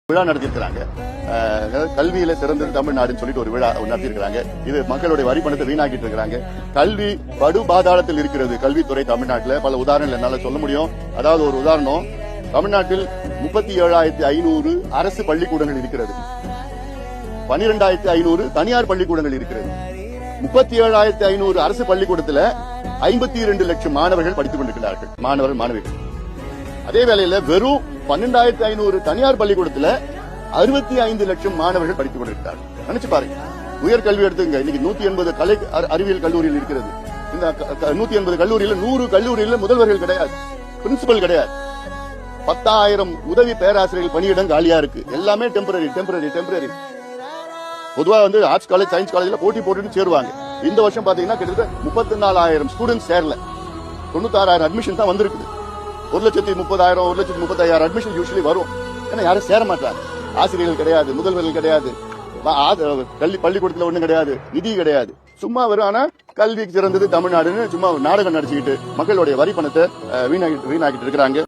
விழா நடத்திருக்கிறாங்க. கல்வியில சிறந்தது தமிழ்நாடுன்னு சொல்லிட்டு ஒரு விழா நடத்திருக்கிறாங்க. இது மக்களுடைய வரி பணத்தை வீணாக்கிட்டு இருக்கிறாங்க. கல்வி படு பாதாளத்தில் இருக்கிறது. கல்வித்துறை தமிழ்நாட்டில் பல உதாரணங்கள் என்னால சொல்ல முடியும். அதாவது ஒரு உதாரணம், தமிழ்நாட்டில் 37,500 அரசு பள்ளிக்கூடங்கள் இருக்கிறது. 12,500 தனியார் பள்ளிக்கூடங்கள் இருக்கிறது. 37,500 அரசு பள்ளிக்கூடத்தில் 52 லட்சம் மாணவர்கள் படித்துக் கொண்டிருக்கிறார்கள். மாணவிகள். அதே வேளையில வெறும் 12,500 தனியார் பள்ளிக்கூடத்துல 65 லட்சம் மாணவர்கள் படித்துக் கொண்டிருக்கிறார்கள். நினைச்சு பாருங்க. உயர்கல்வி எடுத்துங்க. இன்னைக்கு 180 கலை அறிவியல் கல்லூரியில் இருக்கிறது. இந்த 180 கல்லூரியில 100 கல்லூரியில முதல்வர்கள் கிடையாது, பிரின்சிபல் கிடையாது. 10,000 உதவி பேராசிரியர்கள் பணியிடம் காலியா இருக்கு. எல்லாமே டெம்பரரி. பொதுவா ஆர்ட்ஸ் காலேஜ், சயின்ஸ் காலேஜ்ல போட்டி போட்டுட்டு சேருவாங்க. இந்த வருஷம் பாத்தீங்கன்னா கிட்டத்தட்ட 34,000 ஸ்டூடெண்ட்ஸ் சேரல. 96,000 அட்மிஷன் தான் வந்திருக்குது. 1,30,000 1,35,000 அட்மிஷன் யூஸ்வலி வரும். ஏன்னா யாரும் சேர மாட்டாங்க. ஆசிரியர்கள் கிடையாது, முதல்வர்கள் கிடையாது, பள்ளிக்கூடத்துல ஒண்ணும் கிடையாது, நிதி கிடையாது. சும்மா வரும். ஆனா கல்விக்கு சிறந்தது தமிழ்நாடுன்னு சும்மா நாடகம் நடிச்சுக்கிட்டு மக்களுடைய வரி பணத்தை வீணாக்கிட்டு இருக்கிறாங்க.